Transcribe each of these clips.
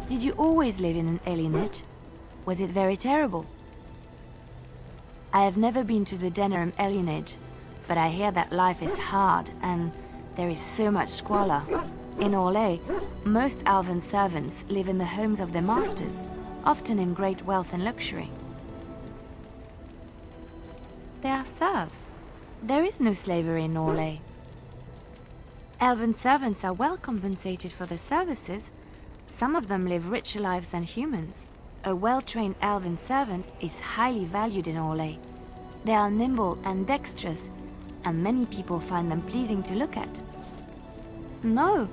Did you always live in an alienage? Was it very terrible? I have never been to the Denerim alienage, but I hear that life is hard and there is so much squalor. In Orlais, most elven servants live in the homes of their masters, often in great wealth and luxury. They are serfs. There is no slavery in Orlais. Elven servants are well compensated for their services. Some of them live richer lives than humans. A well-trained elven servant is highly valued in Orlais. They are nimble and dexterous, and many people find them pleasing to look at. No,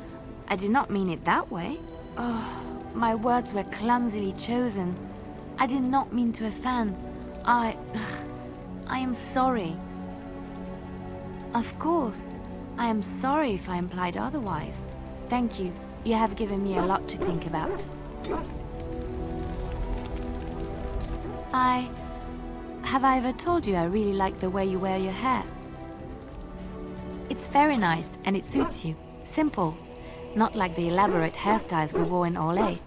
I did not mean it that way. Oh, my words were clumsily chosen. I did not mean to offend. I am sorry. Of course, I am sorry if I implied otherwise. Thank you. You have given me a lot to think about. Have I ever told you I really like the way you wear your hair? It's very nice and it suits you. Simple. Not like the elaborate hairstyles we wore in Orlais.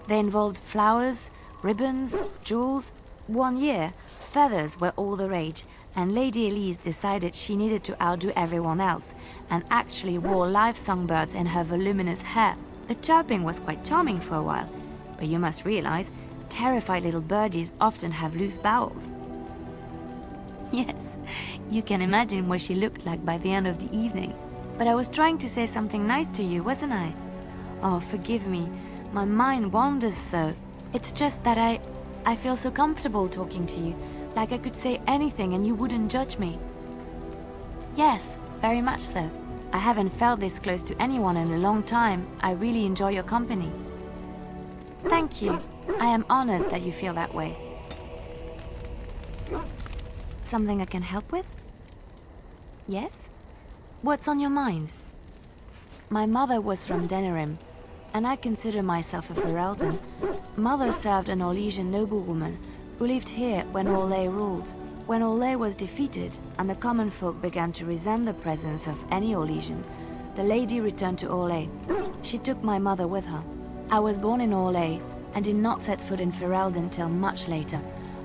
They involved flowers, ribbons, jewels. One year, feathers were all the rage, and Lady Elise decided she needed to outdo everyone else, and actually wore live songbirds in her voluminous hair. The chirping was quite charming for a while, but you must realize, terrified little birdies often have loose bowels. Yes, you can imagine what she looked like by the end of the evening. But I was trying to say something nice to you, wasn't I? Oh, forgive me. My mind wanders so. It's just that I feel so comfortable talking to you, like I could say anything and you wouldn't judge me. Yes, very much so. I haven't felt this close to anyone in a long time. I really enjoy your company. Thank you. I am honored that you feel that way. Something I can help with? Yes? What's on your mind? My mother was from Denerim, and I consider myself a Ferelden. Mother served an Orlesian noblewoman who lived here when Orlais ruled. When Orlais was defeated and the common folk began to resent the presence of any Orlesian, the lady returned to Orlais. She took my mother with her. I was born in Orlais and did not set foot in Ferelden till much later.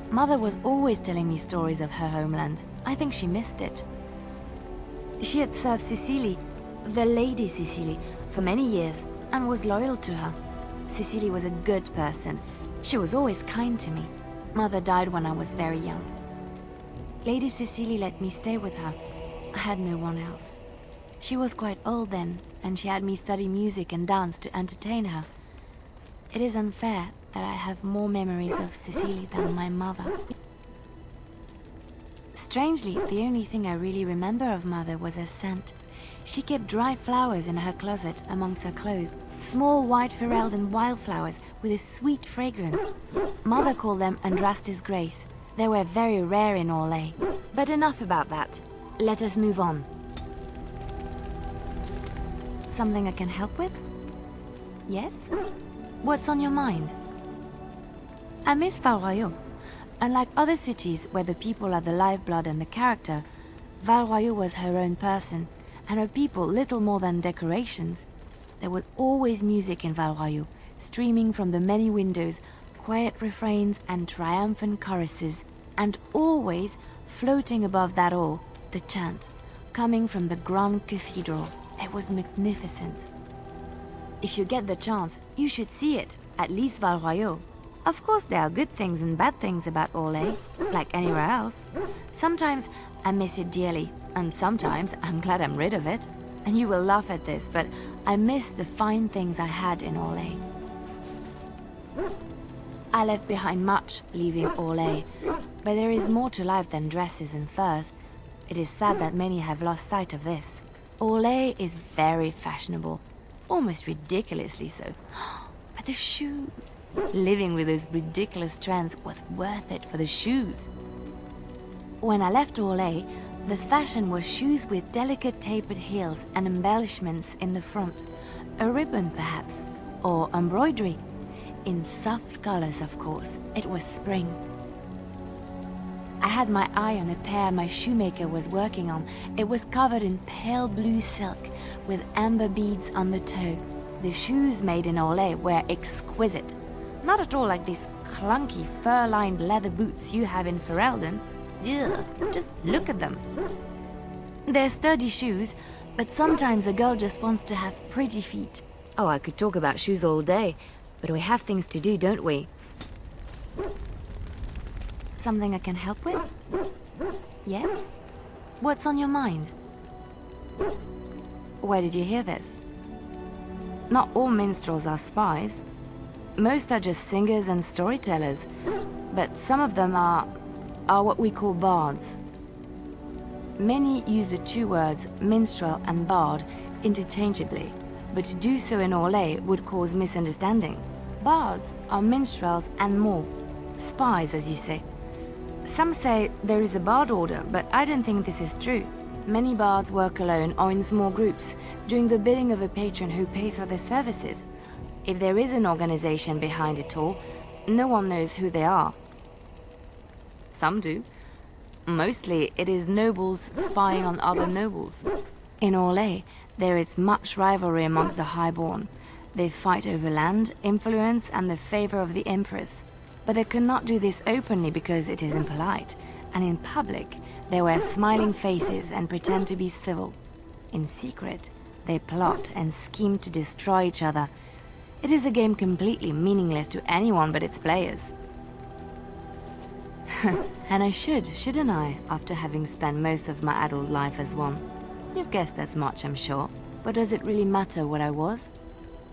Mother was always telling me stories of her homeland. I think she missed it. She had served Cecily, the Lady Cecily, for many years and was loyal to her. Cecily was a good person. She was always kind to me. Mother died when I was very young. Lady Cecily let me stay with her. I had no one else. She was quite old then, and she had me study music and dance to entertain her. It is unfair that I have more memories of Cecily than my mother. Strangely, the only thing I really remember of Mother was her scent. She kept dried flowers in her closet amongst her clothes. Small white Ferelden wildflowers with a sweet fragrance. Mother called them Andrastis Grace. They were very rare in Orlais. But enough about that. Let us move on. Something I can help with? Yes? What's on your mind? I miss Val-Royeaux. Unlike other cities where the people are the lifeblood and the character, Val-Royeaux was her own person, and her people little more than decorations. There was always music in Val-Royeaux, streaming from the many windows, quiet refrains and triumphant choruses, and always, floating above that all, the chant, coming from the Grand Cathedral. It was magnificent. If you get the chance, you should see it, at least Val-Royeaux. Of course, there are good things and bad things about Orlais, like anywhere else. Sometimes I miss it dearly, and sometimes I'm glad I'm rid of it. And you will laugh at this, but I miss the fine things I had in Orlais. I left behind much leaving Orlais, but there is more to life than dresses and furs. It is sad that many have lost sight of this. Orlais is very fashionable, almost ridiculously so. But the shoes! Living with those ridiculous trends was worth it for the shoes. When I left Orlais, the fashion was shoes with delicate tapered heels and embellishments in the front. A ribbon, perhaps, or embroidery. In soft colors, of course. It was spring. I had my eye on a pair my shoemaker was working on. It was covered in pale blue silk, with amber beads on the toe. The shoes made in Olay were exquisite. Not at all like these clunky fur-lined leather boots you have in Ferelden. Ugh, just look at them. They're sturdy shoes, but sometimes a girl just wants to have pretty feet. Oh, I could talk about shoes all day, but we have things to do, don't we? Something I can help with? Yes? What's on your mind? Where did you hear this? Not all minstrels are spies. Most are just singers and storytellers, but some of them are what we call bards. Many use the two words minstrel and bard interchangeably, but to do so in Orlais would cause misunderstanding. Bards are minstrels and more. Spies, as you say. Some say there is a bard order, but I don't think this is true. Many bards work alone or in small groups, doing the bidding of a patron who pays for their services. If there is an organization behind it all, no one knows who they are. Some do. Mostly it is nobles spying on other nobles. In Orlais, there is much rivalry amongst the highborn. They fight over land, influence, and the favor of the Empress. But they cannot do this openly because it is impolite, and in public, they wear smiling faces and pretend to be civil. In secret, they plot and scheme to destroy each other. It is a game completely meaningless to anyone but its players. And I shouldn't I, after having spent most of my adult life as one? You've guessed as much, I'm sure. But does it really matter what I was?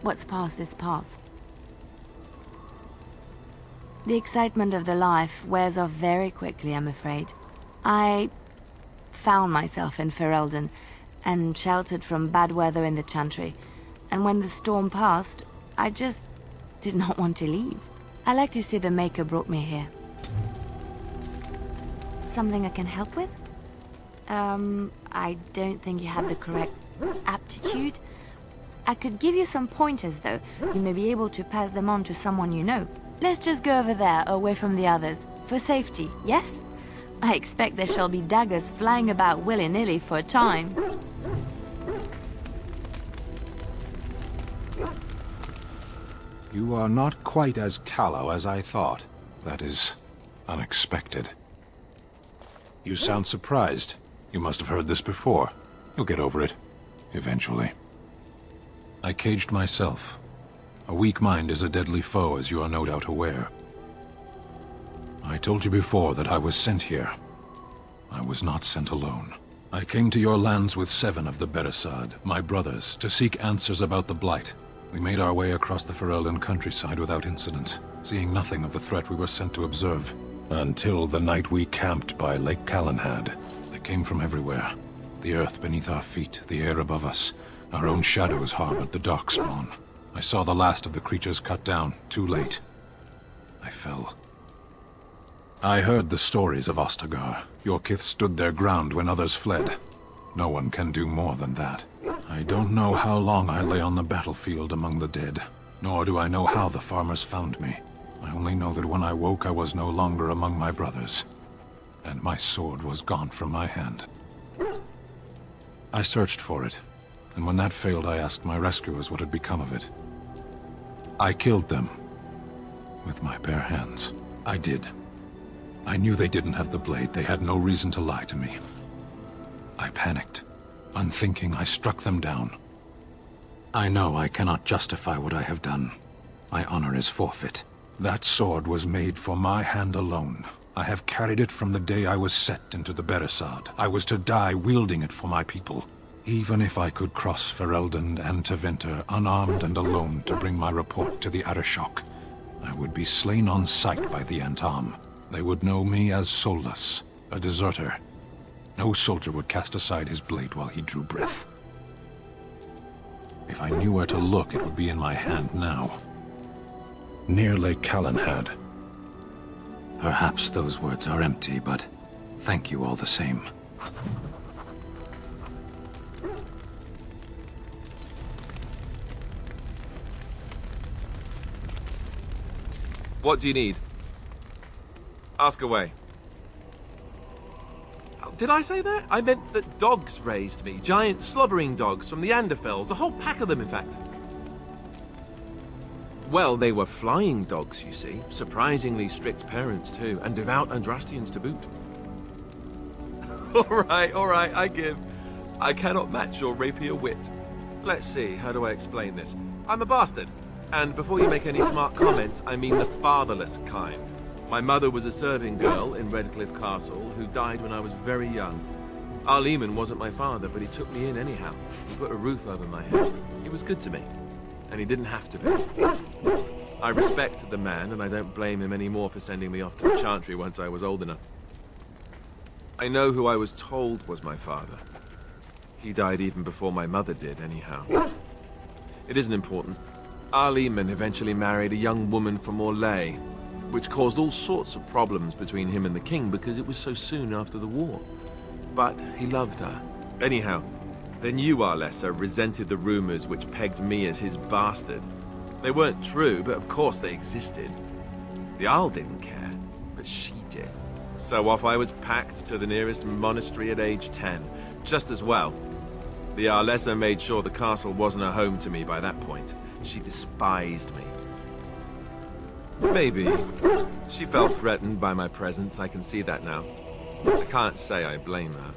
What's past is past. The excitement of the life wears off very quickly, I'm afraid. I found myself in Ferelden and sheltered from bad weather in the Chantry. And when the storm passed, I just did not want to leave. I like to see the Maker brought me here. Something I can help with? I don't think you have the correct aptitude. I could give you some pointers, though. You may be able to pass them on to someone you know. Let's just go over there, away from the others. For safety, yes? I expect there shall be daggers flying about willy-nilly for a time. You are not quite as callow as I thought. That is unexpected. You sound surprised. You must have heard this before. You'll get over it. Eventually. I caged myself. A weak mind is a deadly foe, as you are no doubt aware. I told you before that I was sent here. I was not sent alone. I came to your lands with 7 of the Beresad, my brothers, to seek answers about the Blight. We made our way across the Ferelden countryside without incident, seeing nothing of the threat we were sent to observe. Until the night we camped by Lake Calenhad. They came from everywhere. The earth beneath our feet, the air above us. Our own shadows harbored the darkspawn. I saw the last of the creatures cut down, too late. I fell. I heard the stories of Ostagar. Your kith stood their ground when others fled. No one can do more than that. I don't know how long I lay on the battlefield among the dead, nor do I know how the farmers found me. I only know that when I woke I was no longer among my brothers, and my sword was gone from my hand. I searched for it, and when that failed I asked my rescuers what had become of it. I killed them, with my bare hands. I did. I knew they didn't have the blade. They had no reason to lie to me. I panicked. Unthinking, I struck them down. I know I cannot justify what I have done. My honor is forfeit. That sword was made for my hand alone. I have carried it from the day I was set into the Beresad. I was to die wielding it for my people. Even if I could cross Ferelden and Tevinter unarmed and alone to bring my report to the Arishok, I would be slain on sight by the Antam. They would know me as soulless, a deserter. No soldier would cast aside his blade while he drew breath. If I knew where to look, it would be in my hand now. Near Lake Calenhad. Perhaps those words are empty, but thank you all the same. What do you need? Ask away. Oh, did I say that? I meant that dogs raised me. Giant slobbering dogs from the Anderfells. A whole pack of them, in fact. Well, they were flying dogs, you see. Surprisingly strict parents, too, and devout Andrastians to boot. All right, I give. I cannot match your rapier wit. Let's see, how do I explain this? I'm a bastard. And before you make any smart comments, I mean the fatherless kind. My mother was a serving girl in Redcliffe Castle who died when I was very young. Arleman wasn't my father, but he took me in anyhow. He put a roof over my head. He was good to me. And he didn't have to be. I respect the man, and I don't blame him anymore for sending me off to the Chantry once I was old enough. I know who I was told was my father. He died even before my mother did, anyhow. It isn't important. Arleman eventually married a young woman from Orlais, which caused all sorts of problems between him and the king because it was so soon after the war. But he loved her. Anyhow, then you, Arlessa, resented the rumors which pegged me as his bastard. They weren't true, but of course they existed. The Arl didn't care, but she did. So off I was packed to the nearest monastery at age 10, just as well. The Arlessa made sure the castle wasn't a home to me by that point. She despised me. Maybe. She felt threatened by my presence, I can see that now. I can't say I blame her.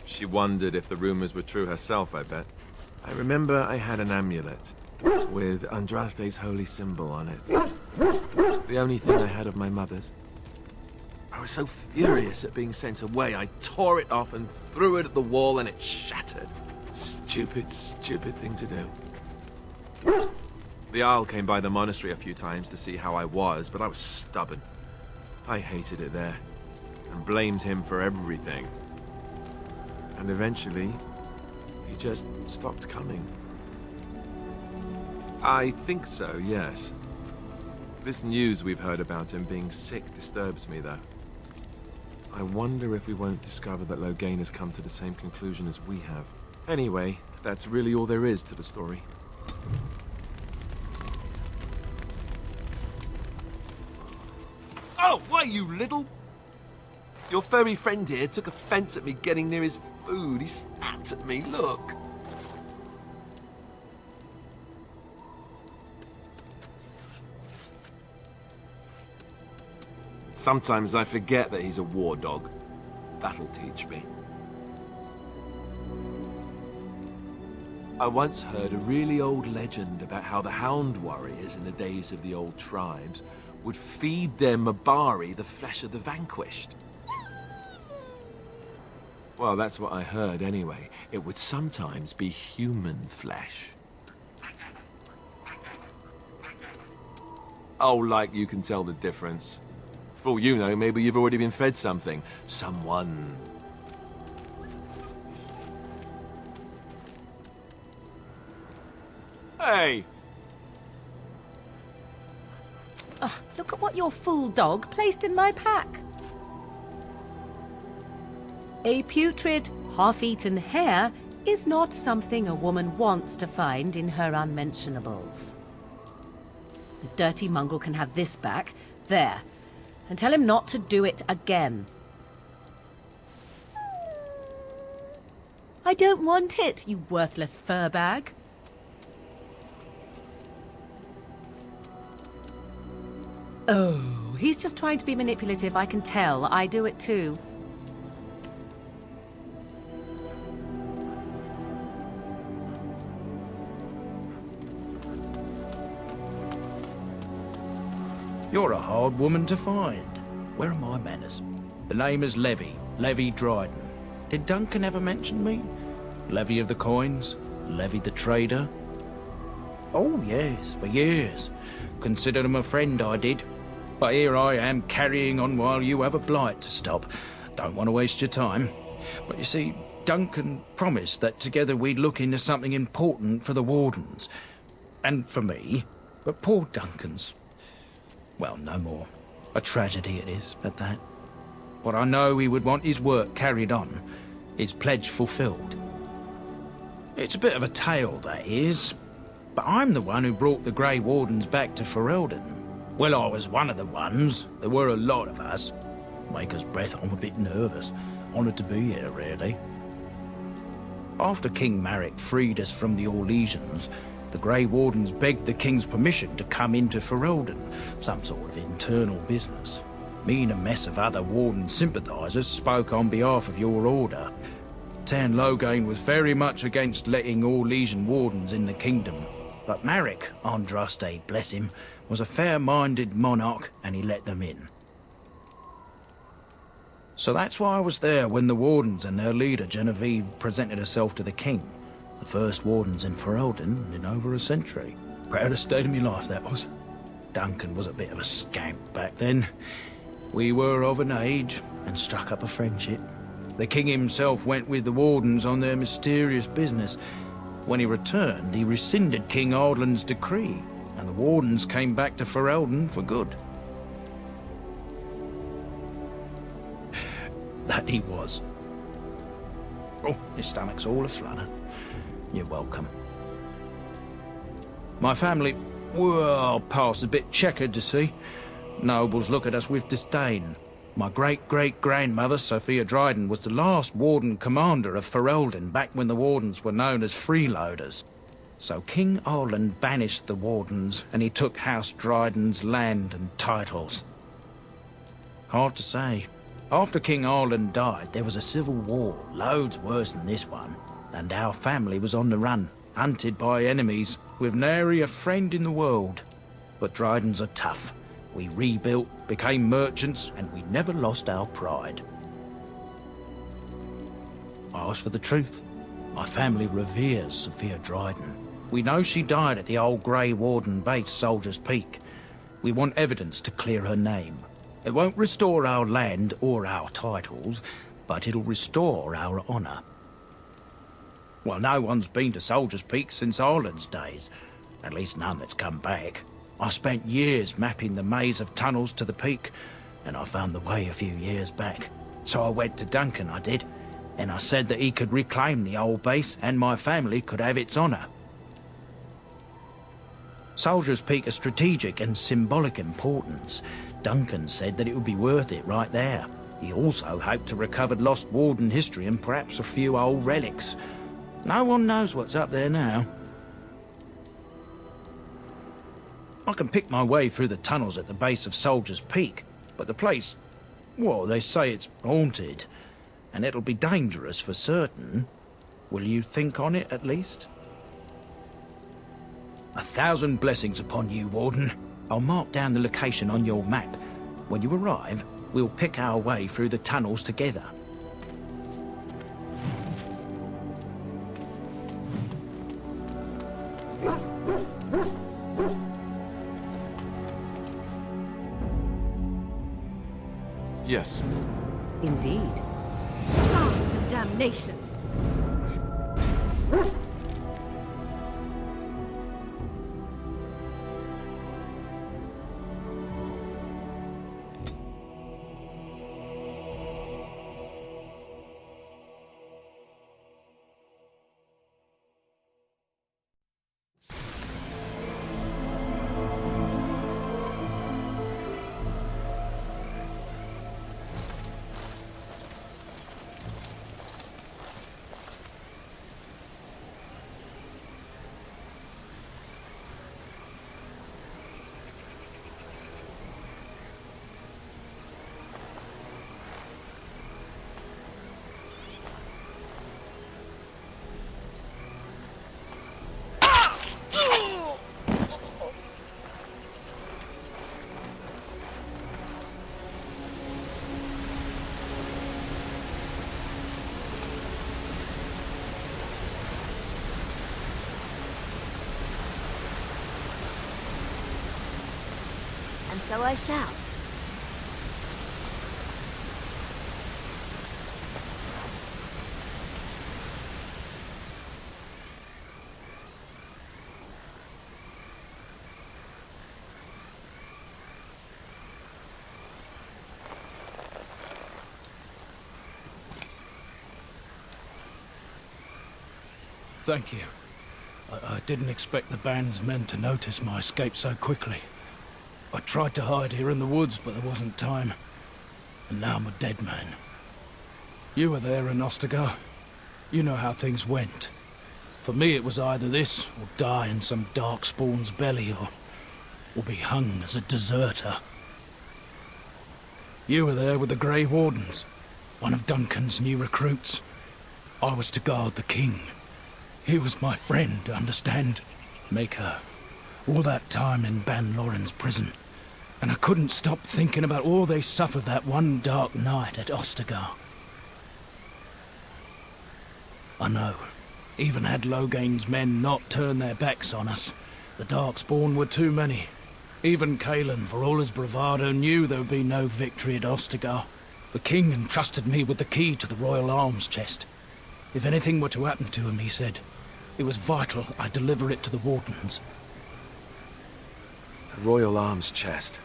She wondered if the rumors were true herself, I bet. I remember I had an amulet with Andraste's holy symbol on it. The only thing I had of my mother's. I was so furious at being sent away, I tore it off and threw it at the wall and it shattered. Stupid, stupid thing to do. The Arl came by the monastery a few times to see how I was, but I was stubborn. I hated it there, and blamed him for everything. And eventually, he just stopped coming. I think so, yes. This news we've heard about him being sick disturbs me, though. I wonder if we won't discover that Loghain has come to the same conclusion as we have. Anyway, that's really all there is to the story. Oh, why, you little... Your furry friend here took offense at me getting near his food. He snapped at me, look. Sometimes I forget that he's a war dog. That'll teach me. I once heard a really old legend about how the Hound warriors in the days of the old tribes would feed their Mabari the flesh of the vanquished. Well, that's what I heard anyway. It would sometimes be human flesh. Oh, like you can tell the difference. For all you know, maybe you've already been fed something. Someone. Hey! Look at what your fool dog placed in my pack. A putrid, half-eaten hare is not something a woman wants to find in her unmentionables. The dirty mongrel can have this back, there, and tell him not to do it again. I don't want it, you worthless fur bag. Oh, he's just trying to be manipulative, I can tell. I do it too. You're a hard woman to find. Where are my manners? The name is Levy Dryden. Did Duncan ever mention me? Levy of the coins? Levy the trader? Oh yes, for years. Considered him a friend, I did. But here I am carrying on while you have a blight to stop. Don't want to waste your time. But you see, Duncan promised that together we'd look into something important for the Wardens. And for me. But poor Duncan's... well, no more. A tragedy it is, at that. But I know he would want his work carried on, his pledge fulfilled. It's a bit of a tale, that is. But I'm the one who brought the Grey Wardens back to Ferelden. Well, I was one of the ones. There were a lot of us. Maker's breath, I'm a bit nervous. Honoured to be here, really. After King Marek freed us from the Orlesians, The Grey Wardens begged the king's permission to come into Ferelden, some sort of internal business. Me and a mess of other Warden sympathisers spoke on behalf of your order. Tan Loghain was very much against letting Orlesian Wardens in the kingdom, but Marek, Andraste, bless him, was a fair-minded monarch and he let them in. So that's why I was there when the Wardens and their leader Genevieve presented herself to the king. The first Wardens in Ferelden in over a century. Proudest day of my life, that was. Duncan was a bit of a scamp back then. We were of an age and struck up a friendship. The king himself went with the Wardens on their mysterious business. When he returned, he rescinded King Ardland's decree, and the Wardens came back to Ferelden for good. That he was. Oh, his stomach's all aflutter. You're welcome. My family, well, past a bit checkered to see. Nobles look at us with disdain. My great-great-grandmother, Sophia Dryden, was the last Warden commander of Ferelden back when the Wardens were known as freeloaders. So King Arland banished the Wardens, and he took House Dryden's land and titles. Hard to say. After King Arland died, there was a civil war, loads worse than this one, and our family was on the run, hunted by enemies, with nary a friend in the world. But Drydens are tough. We rebuilt, became merchants, and we never lost our pride. I asked for the truth. My family reveres Sophia Dryden. We know she died at the old Grey Warden base, Soldier's Peak. We want evidence to clear her name. It won't restore our land or our titles, but it'll restore our honour. Well, no one's been to Soldier's Peak since Arland's days. At least none that's come back. I spent years mapping the maze of tunnels to the peak, and I found the way a few years back. So I went to Duncan, I did, and I said that he could reclaim the old base and my family could have its honour. Soldier's Peak is strategic and symbolic importance. Duncan said that it would be worth it right there. He also hoped to recover lost Warden history and perhaps a few old relics. No one knows what's up there now. I can pick my way through the tunnels at the base of Soldier's Peak, but the place, well, they say it's haunted, and it'll be dangerous for certain. Will you think on it, at least? 1,000 blessings upon you, Warden. I'll mark down the location on your map. When you arrive, we'll pick our way through the tunnels together. Yes. Indeed. Blast and damnation! And so I shall. Thank you. I didn't expect the band's men to notice my escape so quickly. I tried to hide here in the woods, but there wasn't time. And now I'm a dead man. You were there in Ostagar. You know how things went. For me, it was either this, or die in some darkspawn's belly, or be hung as a deserter. You were there with the Grey Wardens, one of Duncan's new recruits. I was to guard the king. He was my friend, understand? Maker. All that time in Ban Loren's prison, and I couldn't stop thinking about all they suffered that one dark night at Ostagar. I know. Even had Logain's men not turned their backs on us, the Darkspawn were too many. Even Cailan, for all his bravado, knew there would be no victory at Ostagar. The king entrusted me with the key to the royal arms chest. If anything were to happen to him, he said, it was vital I deliver it to the Wardens. The royal arms chest.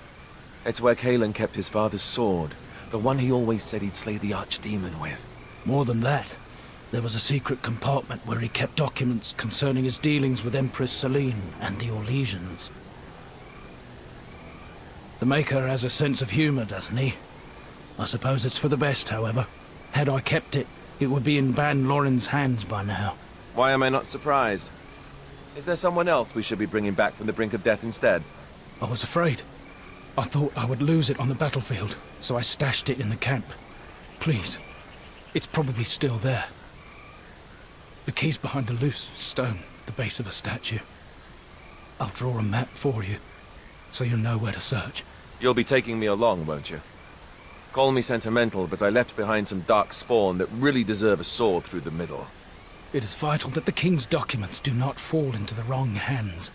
It's where Cailan kept his father's sword, the one he always said he'd slay the archdemon with. More than that, there was a secret compartment where he kept documents concerning his dealings with Empress Celine and the Orlesians. The Maker has a sense of humor, doesn't he? I suppose it's for the best, however. Had I kept it, it would be in Ban Loren's hands by now. Why am I not surprised? Is there someone else we should be bringing back from the brink of death instead? I was afraid. I thought I would lose it on the battlefield, so I stashed it in the camp. Please, it's probably still there. The key's behind a loose stone at the base of a statue. I'll draw a map for you, so you'll know where to search. You'll be taking me along, won't you? Call me sentimental, but I left behind some dark spawn that really deserve a sword through the middle. It is vital that the king's documents do not fall into the wrong hands.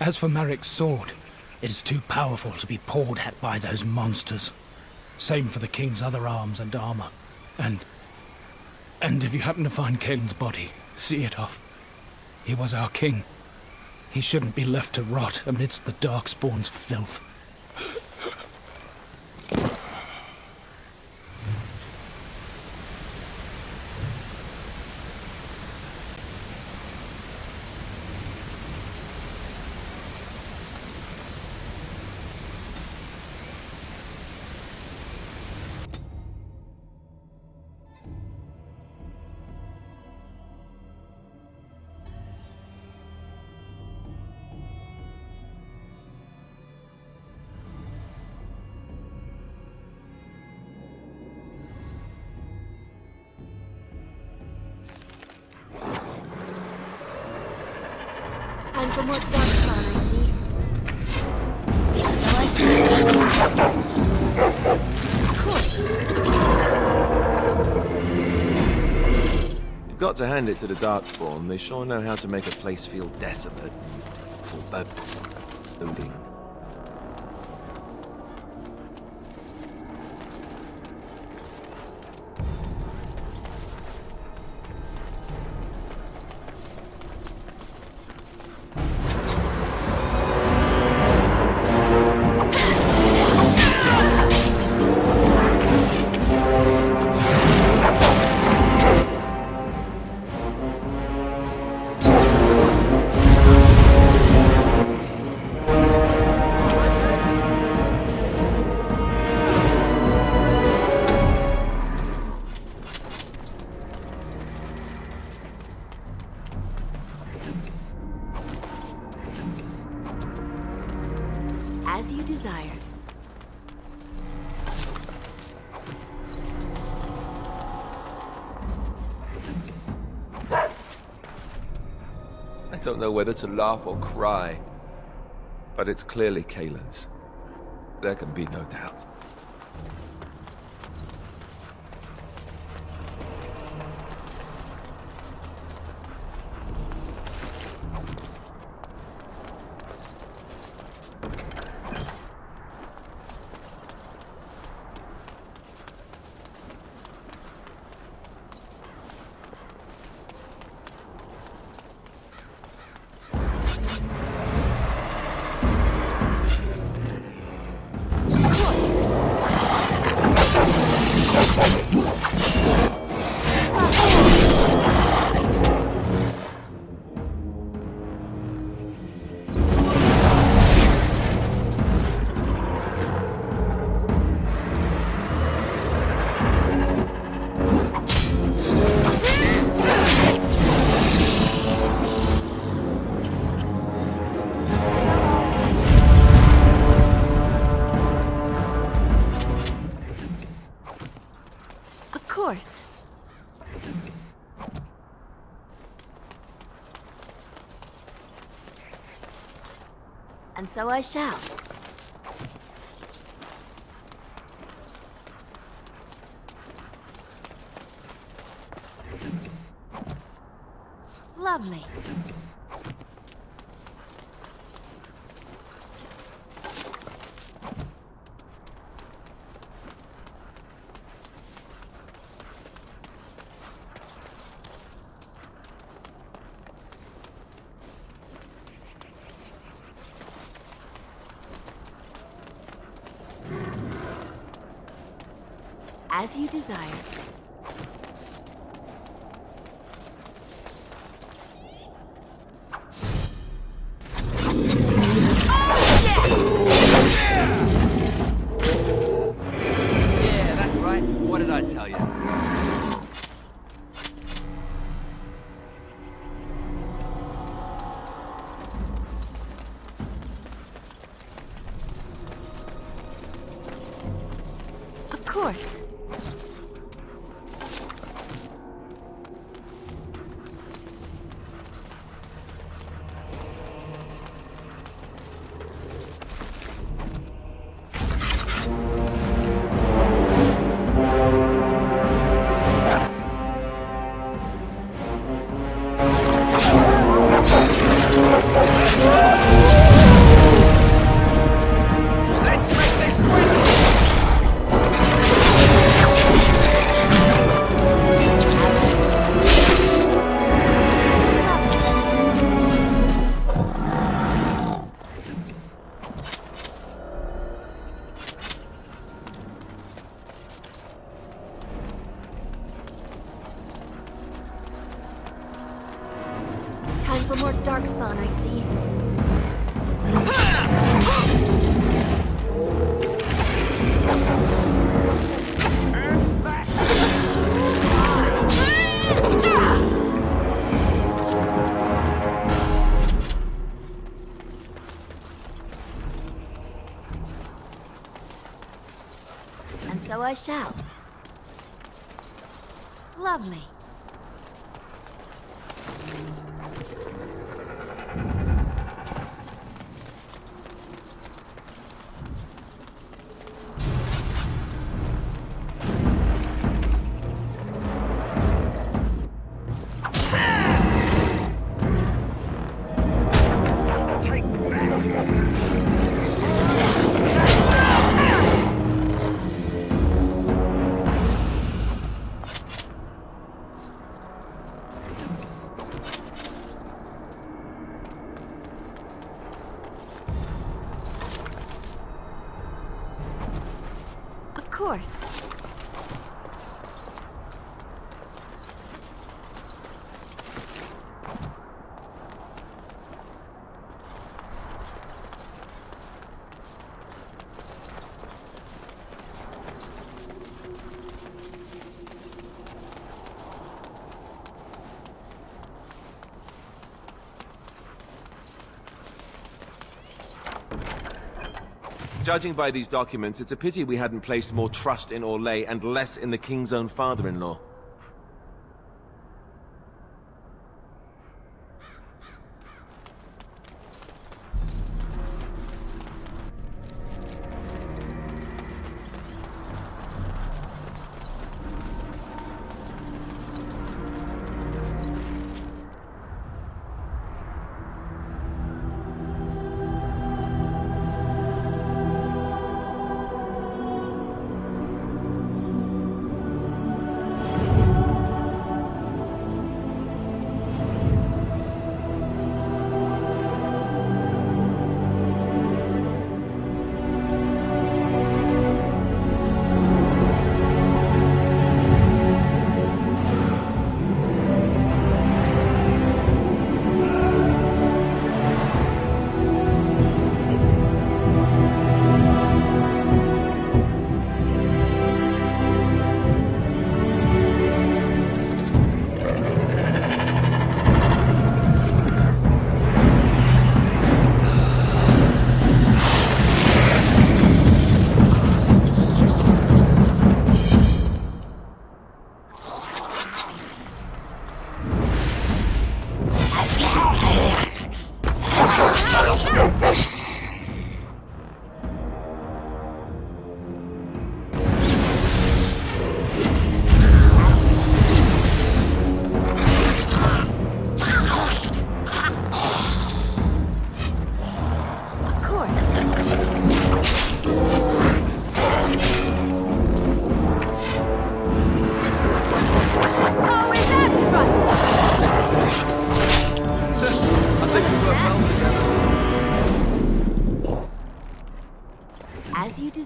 As for Marik's sword, it is too powerful to be pawed at by those monsters. Same for the king's other arms and armor. And if you happen to find Cailan's body, see it off. He was our king. He shouldn't be left to rot amidst the Darkspawn's filth. And some more dark fun, I see. Of course. You've got to hand it to the Darkspawn. They sure know how to make a place feel desolate. Foreboding. As you desire. I don't know whether to laugh or cry, but it's clearly Cailan's. There can be no doubt. And so I shall. Lovely. As you desire. Yeah, that's right. What did I tell you? Of course. Time for more darkspawn, I see. And so I shall. Lovely. Of course. Judging by these documents, it's a pity we hadn't placed more trust in Orlais and less in the king's own father-in-law.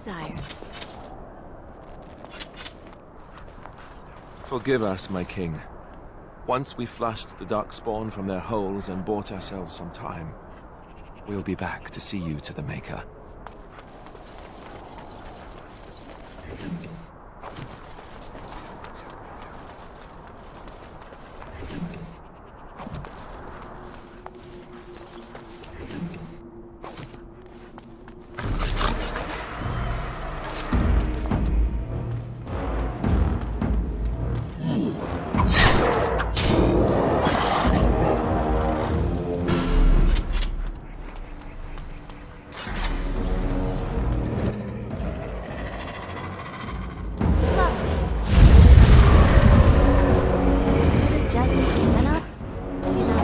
desire. Forgive us, my king. Once we flushed the darkspawn from their holes and bought ourselves some time, we'll be back to see you to the Maker. Just given up, you know.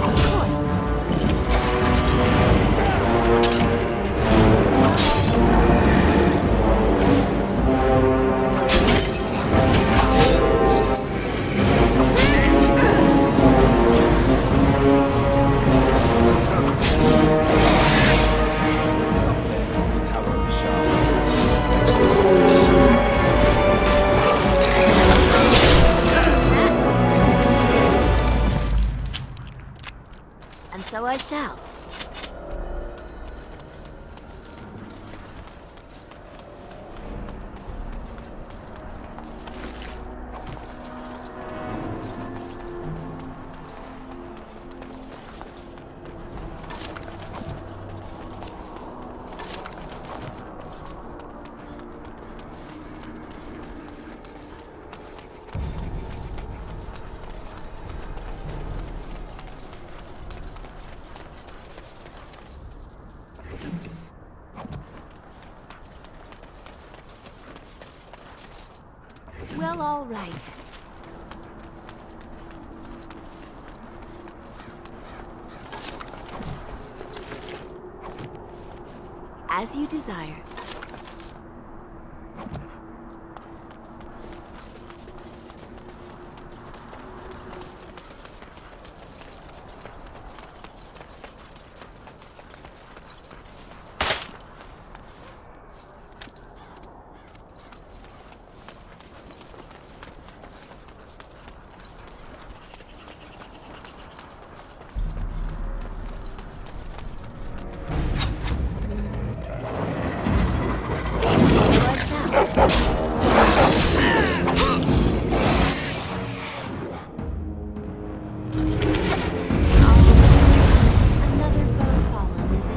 Of course. Tower of the Shah. And so I shall. Well, all right. As you desire. Another foe fallen, is it?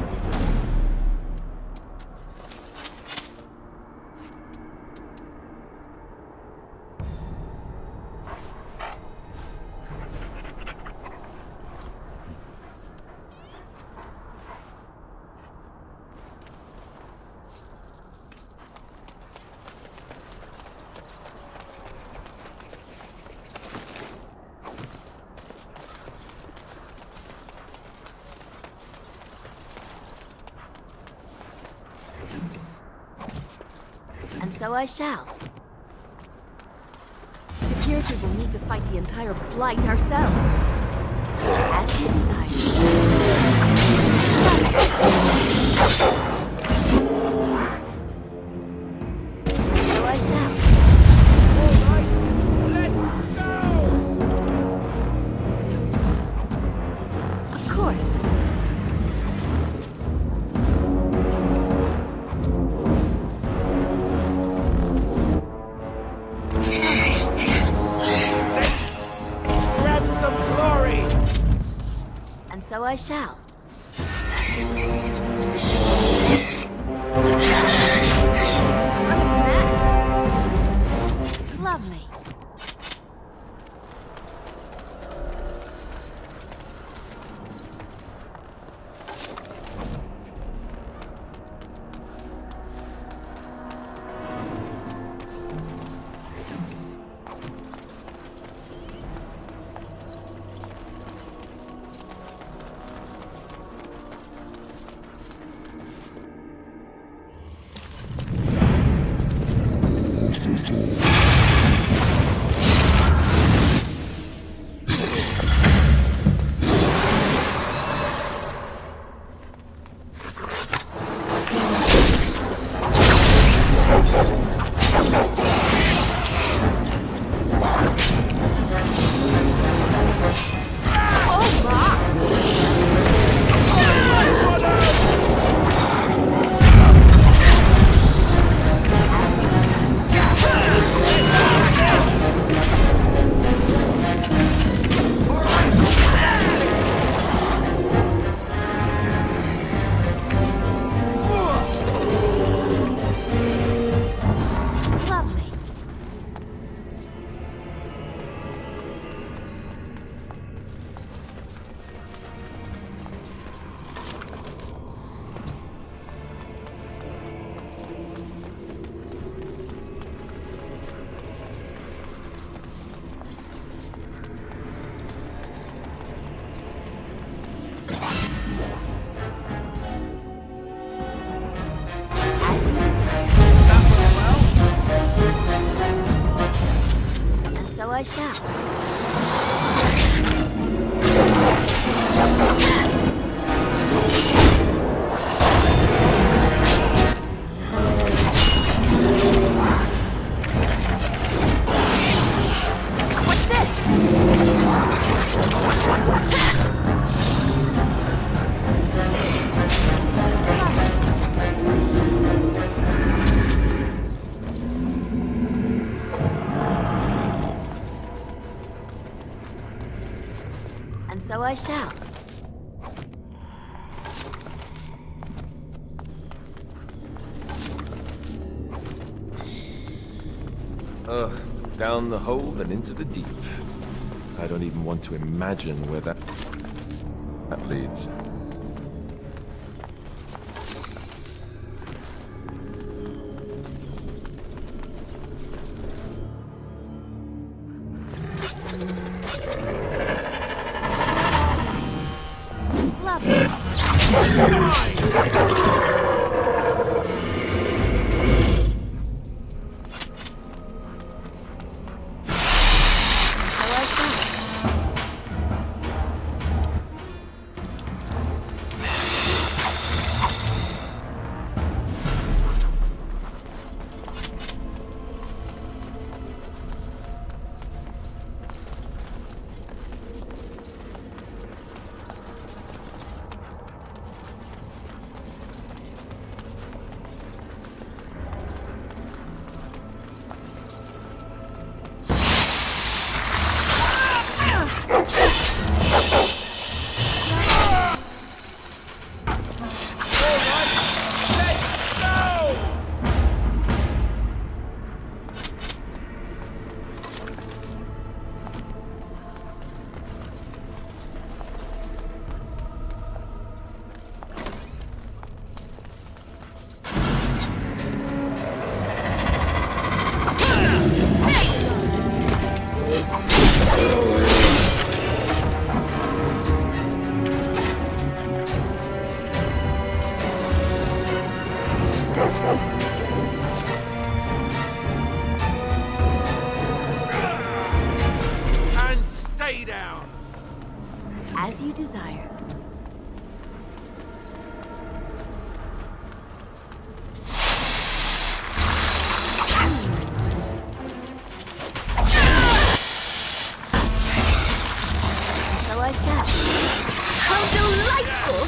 And so I shall. The Gearters will need to fight the entire Blight ourselves. As you desire. So I shall. Of course. Grab some glory! And so I shall. Lovely. So I shall. Ugh, down the hole and into the deep. I don't even want to imagine where that leads. As you desire. So I shall. How delightful!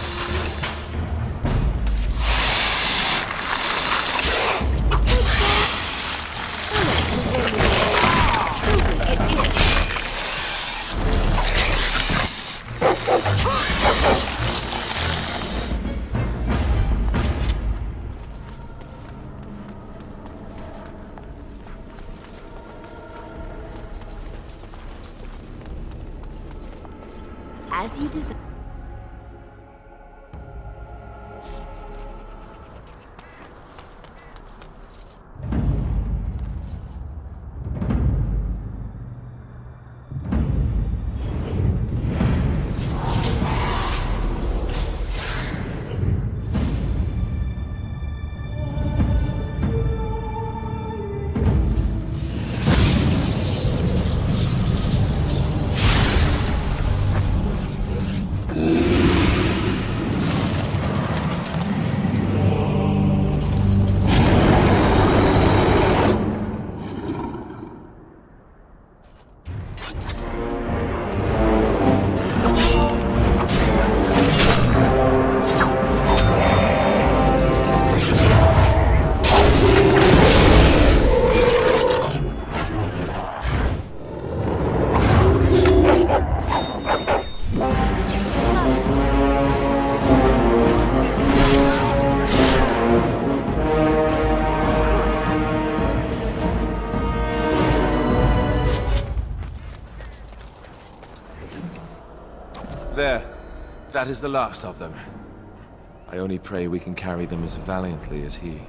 As you desire. There. That is the last of them. I only pray we can carry them as valiantly as he.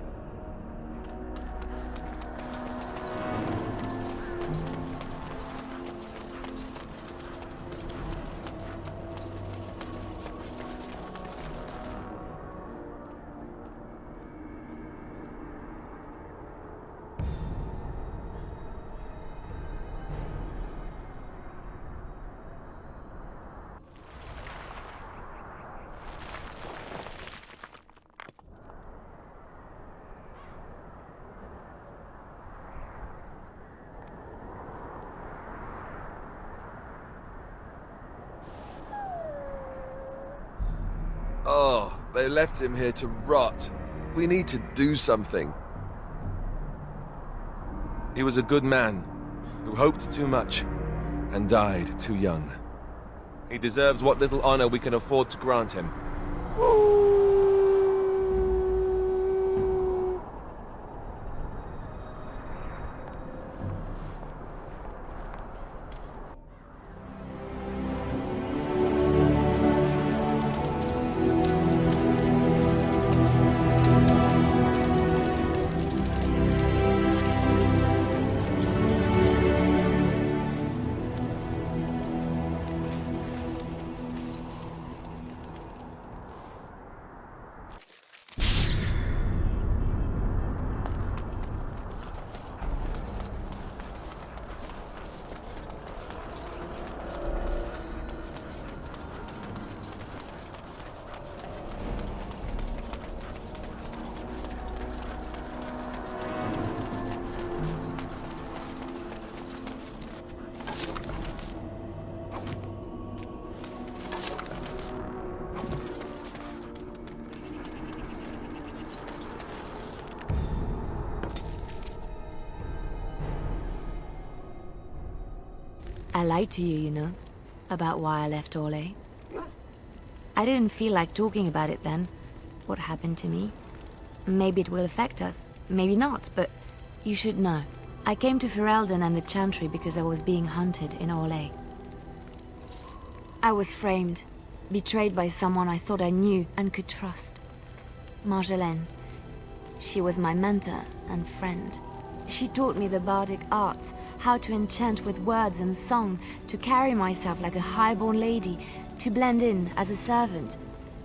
Oh, they left him here to rot. We need to do something. He was a good man who hoped too much and died too young. He deserves what little honor we can afford to grant him. I lied to you, you know, about why I left Orlais. I didn't feel like talking about it then, what happened to me. Maybe it will affect us, maybe not, but you should know. I came to Ferelden and the Chantry because I was being hunted in Orlais. I was framed, betrayed by someone I thought I knew and could trust. Marjolaine. She was my mentor and friend. She taught me the bardic arts, how to enchant with words and song, to carry myself like a highborn lady, to blend in as a servant.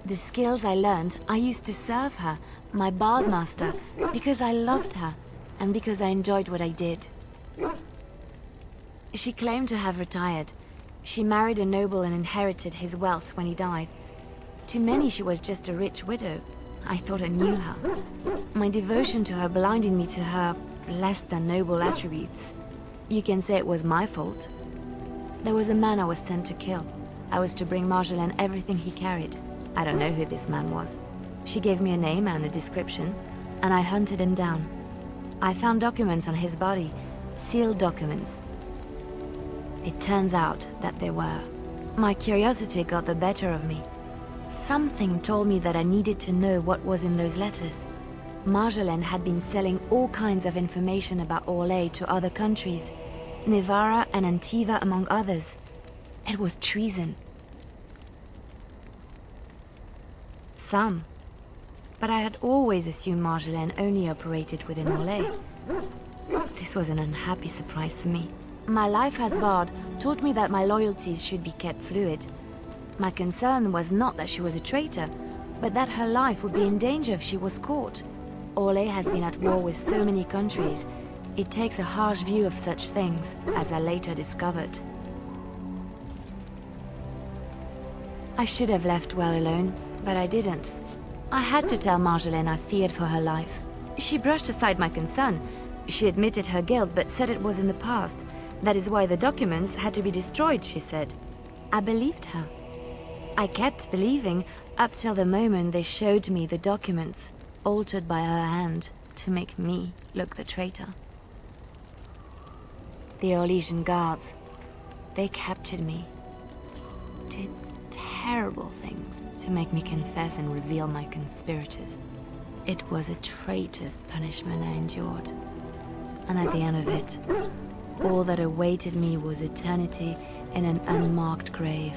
The skills I learned, I used to serve her, my bard master, because I loved her, and because I enjoyed what I did. She claimed to have retired. She married a noble and inherited his wealth when he died. To many she was just a rich widow. I thought I knew her. My devotion to her blinded me to her less than noble attributes. You can say it was my fault. There was a man I was sent to kill. I was to bring Marjolaine everything he carried. I don't know who this man was. She gave me a name and a description, and I hunted him down. I found documents on his body, sealed documents. It turns out that they were. My curiosity got the better of me. Something told me that I needed to know what was in those letters. Marjolaine had been selling all kinds of information about Orlais to other countries, Nevarra and Antiva among others. It was treason. Some. But I had always assumed Marjolaine only operated within Orlais. This was an unhappy surprise for me. My life as bard taught me that my loyalties should be kept fluid. My concern was not that she was a traitor, but that her life would be in danger if she was caught. Orlais has been at war with so many countries. It takes a harsh view of such things, as I later discovered. I should have left well alone, but I didn't. I had to tell Marjolaine I feared for her life. She brushed aside my concern. She admitted her guilt, but said it was in the past. That is why the documents had to be destroyed, she said. I believed her. I kept believing up till the moment they showed me the documents, altered by her hand to make me look the traitor. The Orlesian guards, they captured me, did terrible things to make me confess and reveal my conspirators. It was a traitor's punishment I endured, and at the end of it, all that awaited me was eternity in an unmarked grave.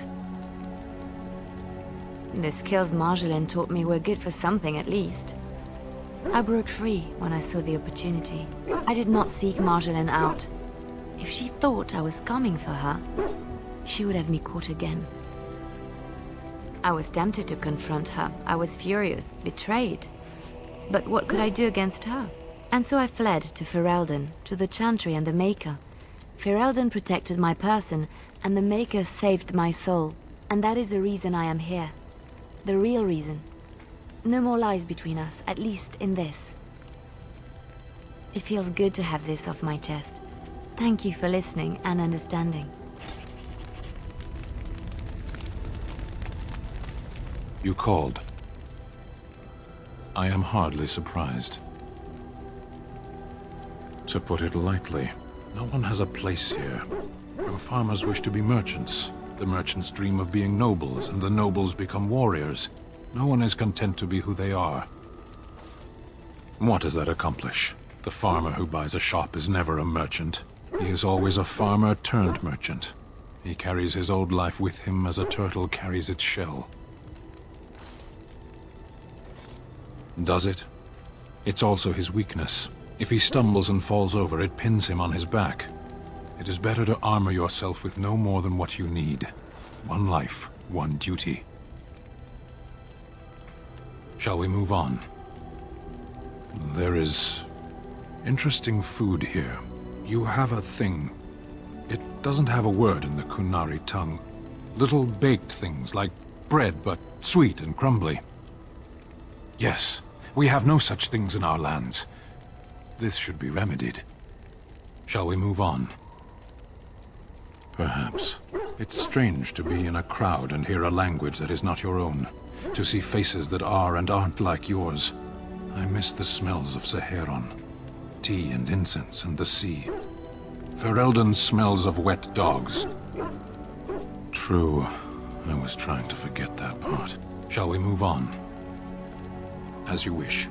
The skills Marjolaine taught me were good for something at least. I broke free when I saw the opportunity. I did not seek Marjolaine out. If she thought I was coming for her, she would have me caught again. I was tempted to confront her. I was furious, betrayed. But what could I do against her? And so I fled to Ferelden, to the Chantry and the Maker. Ferelden protected my person, and the Maker saved my soul. And that is the reason I am here. The real reason. No more lies between us, at least in this. It feels good to have this off my chest. Thank you for listening and understanding. You called. I am hardly surprised. To put it lightly, no one has a place here. Your farmers wish to be merchants. The merchants dream of being nobles, and the nobles become warriors. No one is content to be who they are. What does that accomplish? The farmer who buys a shop is never a merchant. He is always a farmer turned merchant. He carries his old life with him as a turtle carries its shell. Does it? It's also his weakness. If he stumbles and falls over, it pins him on his back. It is better to armor yourself with no more than what you need. One life, one duty. Shall we move on? There is interesting food here. You have a thing. It doesn't have a word in the Kunari tongue. Little baked things like bread, but sweet and crumbly. Yes, we have no such things in our lands. This should be remedied. Shall we move on? Perhaps. It's strange to be in a crowd and hear a language that is not your own. To see faces that are and aren't like yours. I miss the smells of Saharon. Tea and incense and the sea. Ferelden smells of wet dogs. True. I was trying to forget that part. Shall we move on? As you wish.